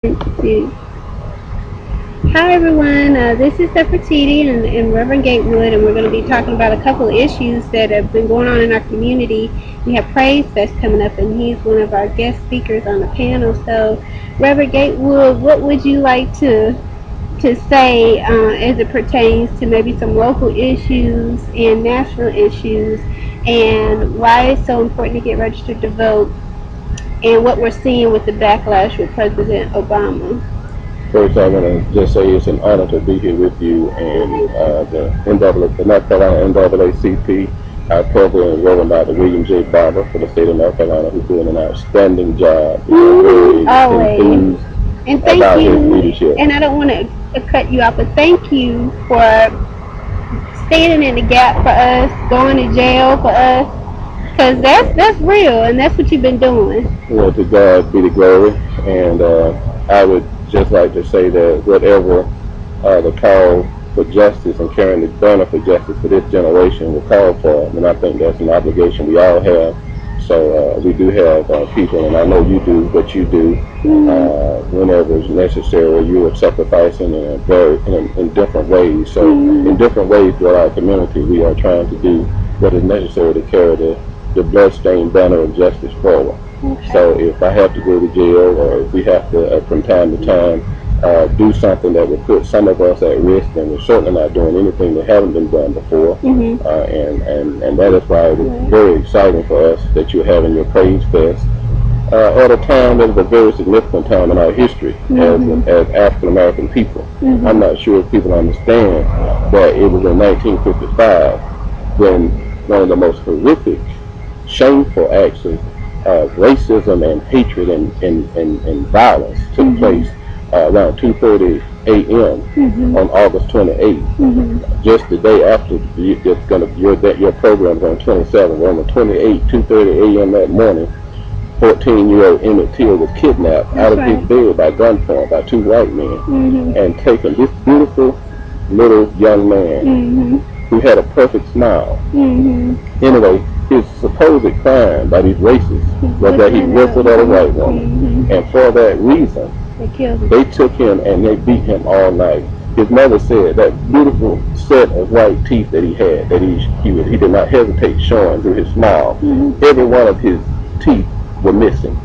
Hi everyone, this is Nefertiti and Rev Gatewood, and we're going to be talking about a couple of issues that have been going on in our community. We have Praise Fest coming up, and he's one of our guest speakers on the panel. So, Rev Gatewood, what would you like to say as it pertains to maybe some local issues and national issues, and why it's so important to get registered to vote, and what we're seeing with the backlash with President Obama? First, I want to just say it's an honor to be here with you and the North Carolina NAACP. Our program is run by the William J. Barber for the state of North Carolina, who's doing an outstanding job. Always. And thank you. And I don't want to cut you off, but thank you for standing in the gap for us, going to jail for us, because that's real, and that's what you've been doing. Well, to God be the glory, and I would just like to say that whatever the call for justice and carrying the banner for justice for this generation will call for, and I think that's an obligation we all have. So we do have people, and I know you do what you do whenever it's necessary. You are sacrificing in different ways. So in different ways throughout our community, we are trying to do what is necessary to carry the bloodstained banner of justice forward. Okay. So if I have to go to jail, or if we have to, from time to time, do something that would put some of us at risk, then we're certainly not doing anything that haven't been done before. And that is why it is very exciting for us that you're having your Praise Fest at a time that is a very significant time in our history as African American people. I'm not sure if people understand that it was in 1955 when one of the most horrific, shameful acts of racism and hatred and violence took place around 2:30 a.m. On August 28th, just the day after your program is on 27. On the 28th, 2:30 a.m. that morning, 14-year-old Emmett Till was kidnapped out of his bed by gunpoint by two white men and taken. This beautiful little young man who had a perfect smile. Anyway, his supposed crime by these racists was that he whistled at a white woman, and for that reason, they took him and they beat him all night. His mother said that beautiful set of white teeth that he had, that he did not hesitate showing through his smile. Every one of his teeth were missing.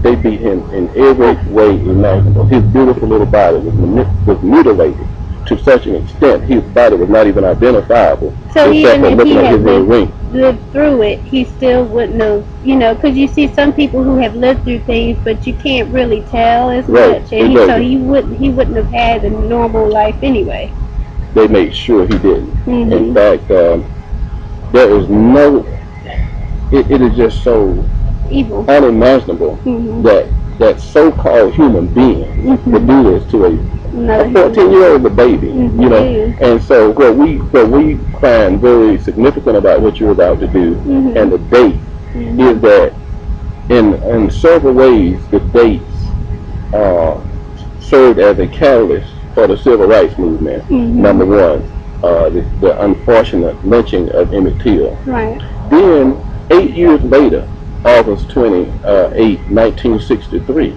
They beat him in every way imaginable. His beautiful little body was mutilated to such an extent his body was not even identifiable. So even if he had lived through it, he still wouldn't have, because you see some people who have lived through things, but you can't really tell as much. And so he wouldn't have had a normal life anyway. They made sure he didn't. In fact, there is no. It is just so evil, unimaginable that so-called human being would do this to a 14-year-old baby, and so what we find very significant about what you're about to do and the date is that in several ways the dates served as a catalyst for the civil rights movement. Number one, the unfortunate lynching of Emmett Till. Then 8 years later, August 28, 1963,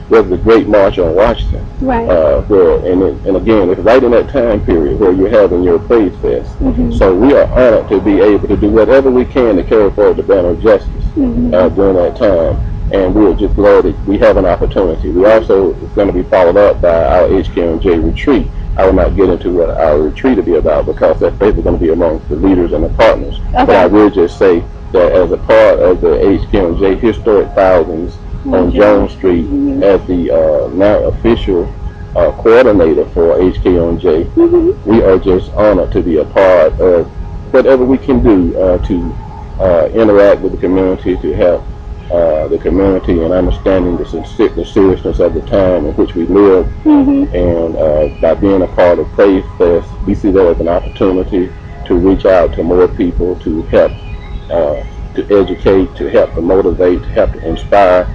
was the Great March on Washington. And again, it's right in that time period where you're having your Praise Fest. So we are honored to be able to do whatever we can to carry forward the banner of justice during that time. And we're just glad that we have an opportunity. We also, it's going to be followed up by our HK&J retreat. I will not get into what our retreat will be about because that's basically going to be amongst the leaders and the partners. But I will just say that as a part of the HK&J Historic Thousands on Jones Street, as the now official coordinator for HK&J, we are just honored to be a part of whatever we can do to interact with the community, to help the community in understanding the seriousness of the time in which we live. And by being a part of Praise Fest, we see that as an opportunity to reach out to more people, to help to educate, to help to motivate, to help to inspire,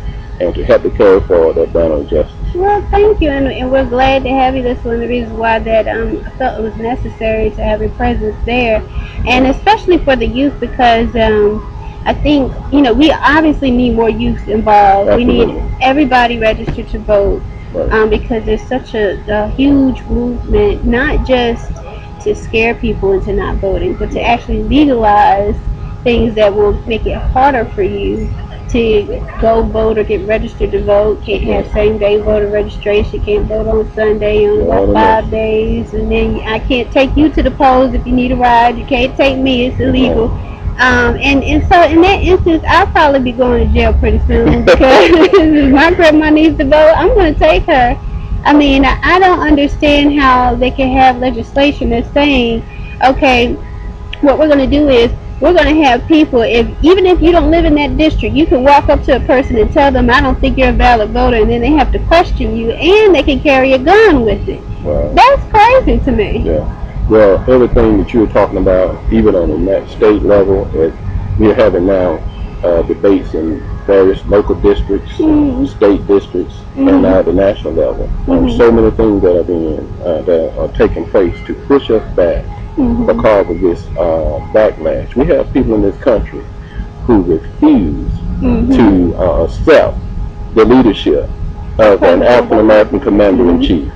and to help to carry forward that banner of justice. Well, thank you, and we're glad to have you. That's one of the reasons why that I felt it was necessary to have your presence there, and especially for the youth, because I think, we obviously need more youth involved. Absolutely. We need everybody registered to vote. Right. Because there's such a huge movement, not just to scare people into not voting, but to actually legalize things that will make it harder for you to go vote or get registered to vote. Can't have same day voter registration, can't vote on Sunday, on about 5 days, and then I can't take you to the polls if you need a ride, you can't take me, it's illegal. And so in that instance, I'll probably be going to jail pretty soon because if my grandma needs to vote, I'm going to take her. I mean, I don't understand how they can have legislation that's saying, okay, what we're going to do is we're going to have people, even if you don't live in that district, you can walk up to a person and tell them, I don't think you're a valid voter, and then they have to question you, and they can carry a gun with it. Wow. That's crazy to me. Yeah. Well, everything that you were talking about, even on the state level, we're having now debates in various local districts, state districts, and now the national level. So many things that are that are taking place to push us back because of this backlash. We have people in this country who refuse to accept the leadership of an African American commander-in-chief.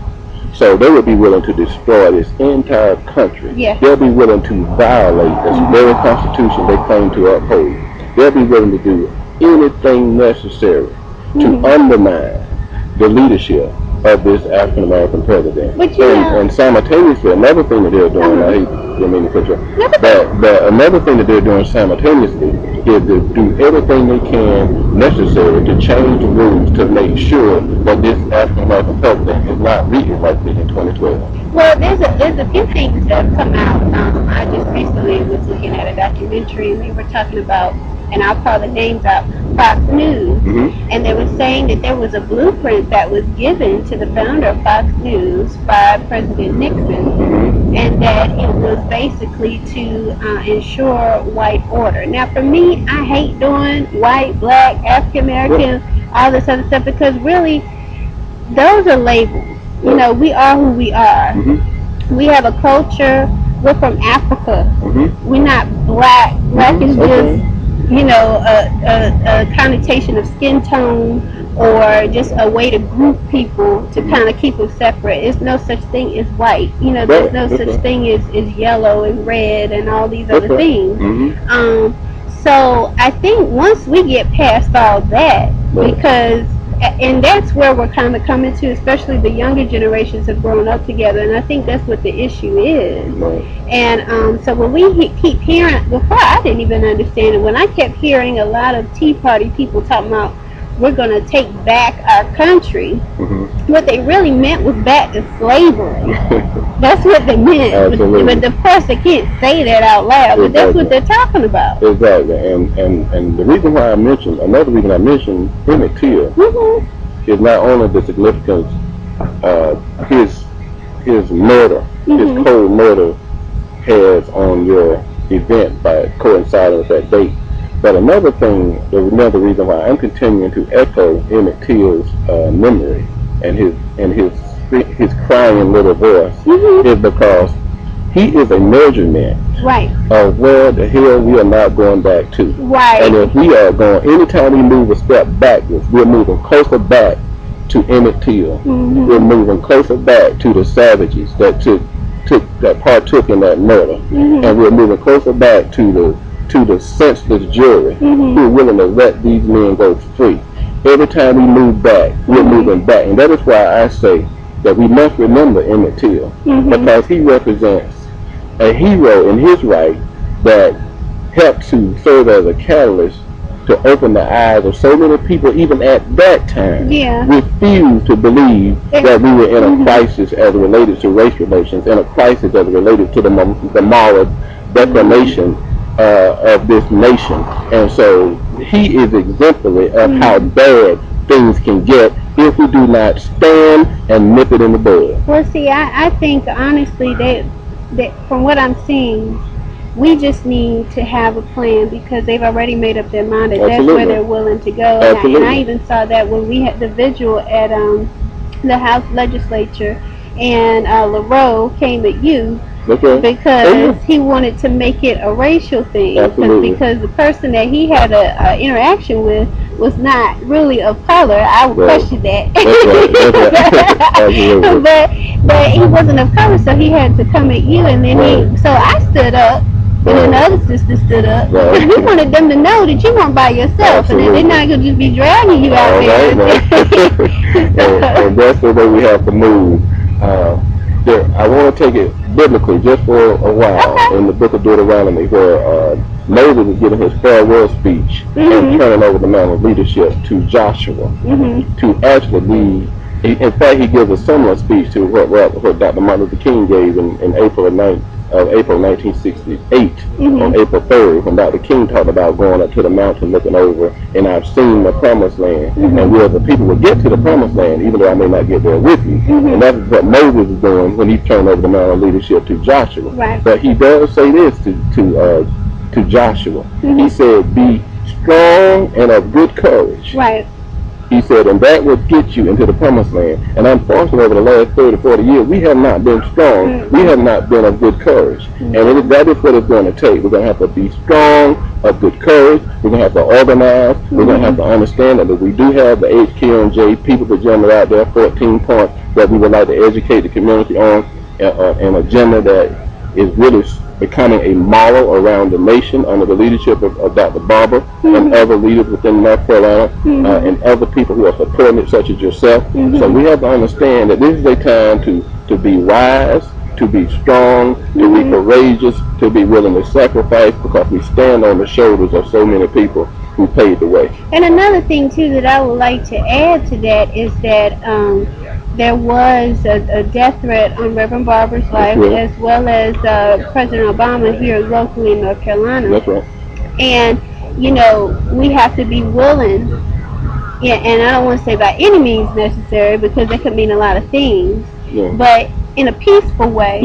So they would be willing to destroy this entire country. Yeah. They'll be willing to violate this very constitution they claim to uphold. They'll be willing to do anything necessary to undermine the leadership of this African American president. And simultaneously, another thing that they're doing, I didn't mean to cut you off, but another thing that they're doing simultaneously is to do everything they can necessary to change the rules to make sure that this African American president is not re-elected in 2012. Well, there's a few things that have come out. I just recently was looking at a documentary, and they were talking about, and I'll call the names out, Fox News. And they were saying that there was a blueprint that was given to the founder of Fox News by President Nixon, and that it was basically to ensure white order. Now, for me, I hate doing white, black, African American, all this other stuff, because really, those are labels. You know, we are who we are. We have a culture. We're from Africa. We're not black. Black is just, you know, a connotation of skin tone, or just a way to group people to kind of keep them separate. There's no such thing as white. You know, there's no such thing as yellow and red and all these other things. So I think once we get past all that, because, and that's where we're kind of coming to, especially the younger generations have grown up together, and I think that's what the issue is. And so when we keep hearing, before I didn't even understand it, when I kept hearing a lot of Tea Party people talking about we're going to take back our country, what they really meant was back to slavery. That's what they meant. But of course they can't say that out loud, but that's what they're talking about. Exactly. And the reason why another reason I mentioned Emmett Till is not only the significance of his murder, his cold murder has on your event by coinciding with that date. But another reason why I'm continuing to echo Emmett Till's memory and his crying little voice is because he is a measurement of where the hell we are not going back to. And if we are going, anytime we move a step backwards, we're moving closer back to Emmett Till. We're moving closer back to the savages that partook in that murder, and we're moving closer back to the senseless jury who are willing to let these men go free. Every time we move back, we're moving back, and that is why I say that we must remember Emmett Till, because he represents a hero in his right that helped to serve as a catalyst to open the eyes of so many people, even at that time, refused to believe that we were in a crisis as related to race relations, in a crisis as related to the moral declamation of this nation. And so he is exemplary of how bad things can get if we do not stand and nip it in the bud. Well, see, I think honestly that from what I'm seeing, we just need to have a plan, because they've already made up their mind that that's where they're willing to go. And I even saw that when we had the vigil at the House Legislature, and LaRoe came at you because he wanted to make it a racial thing. Because the person that he had an interaction with was not really of color, I would question that. That's right. but he wasn't of color, so he had to come at you, and then so I stood up. And then the other sister stood up. Right. We wanted them to know that you weren't by yourself. Absolutely. And they're not going to just be dragging you out there. Right, and that's the way we have to move. I want to take it biblically just for a while in the book of Deuteronomy, where Moses is giving his farewell speech and turning over the mantle of leadership to Joshua to actually lead. In fact, he gives a similar speech to what Dr. Martin Luther King gave in April 1968, on April 3rd, when Dr. King talked about going up to the mountain looking over, and I've seen the promised land, and where the people will get to the promised land, even though I may not get there with you. And that's what Moses is doing when he turned over the mantle of leadership to Joshua. Right. But he does say this to Joshua. He said, "Be strong and of good courage." Right. He said, and that will get you into the promised land. And unfortunately, over the last 30, 40 years, we have not been strong. We have not been of good courage. And that is what it's going to take. We're going to have to be strong, of good courage. We're going to have to organize. We're going to have to understand that we do have the HQNJ People's Agenda out there, 14 points that we would like to educate the community on, an agenda that is really becoming a model around the nation under the leadership of Dr. Barber and other leaders within North Carolina and other people who are supporting it, such as yourself. So we have to understand that this is a time to be wise, to be strong, to be courageous, to be willing to sacrifice, because we stand on the shoulders of so many people who paved the way. And another thing too that I would like to add to that is that there was a death threat on Reverend Barber's life, as well as President Obama here locally in North Carolina. That's right. And, you know, we have to be willing, and I don't want to say by any means necessary, because that could mean a lot of things, but in a peaceful way,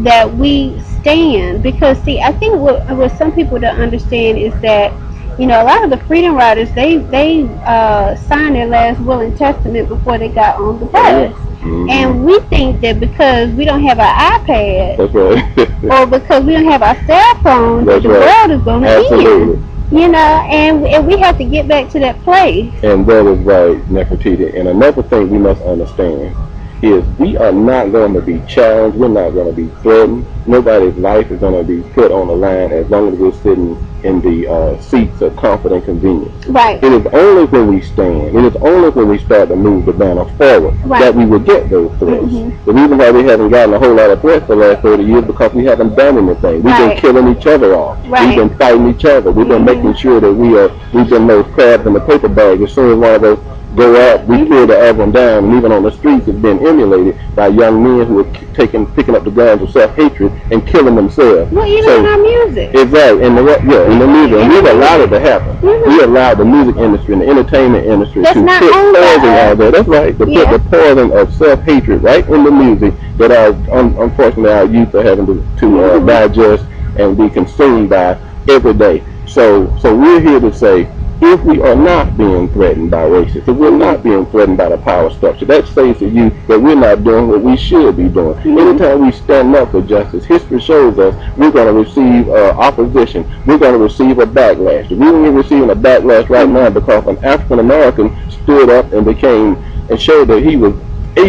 that we stand. Because, see, I think what some people don't understand is that, you know, a lot of the freedom riders, they signed their last will and testament before they got on the bus. And we think that because we don't have our iPad, or because we don't have our cell phones, that the world is going to end. You know, and we have to get back to that place. And that is right, Nefertiti. And another thing we must understand is we are not going to be challenged. We're not going to be threatened. Nobody's life is going to be put on the line as long as we're sitting in the seats of comfort and convenience. Right. It is only when we stand, it is only when we start to move the banner forward that we will get those threats. The reason why we haven't gotten a whole lot of threats the last 30 years because we haven't done anything. We've been killing each other off. We've been fighting each other. We've been making sure that we've been those crabs in the paper bag. As soon as one of those go up, we pull the other one down, and even on the streets it's been emulated by young men who are picking up the grounds of self-hatred and killing themselves. Well, even in our music. Exactly, in the music. And we've allowed it to happen. We allowed the music industry and the entertainment industry to put poison out there. That's right, to put the poison of self-hatred right in the music that unfortunately our youth are having to digest and be consumed by every day. So we're here to say, if we are not being threatened by racists, if we're not being threatened by the power structure, that says to you that we're not doing what we should be doing. Anytime we stand up for justice, history shows us we're going to receive opposition. We're going to receive a backlash. We're receiving a backlash right now because an African American stood up and showed that he was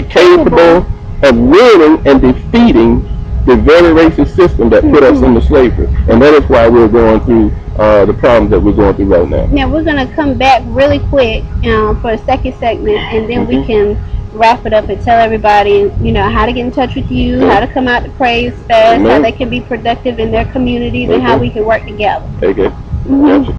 capable of winning and defeating the very racist system that put us into slavery. And that is why we're going through the problems that we're going through right now. Now we're going to come back really quick for a second segment, and then we can wrap it up and tell everybody, you know, how to get in touch with you, how to come out to Praise Fest, how they can be productive in their communities, and how we can work together. Okay. Gotcha.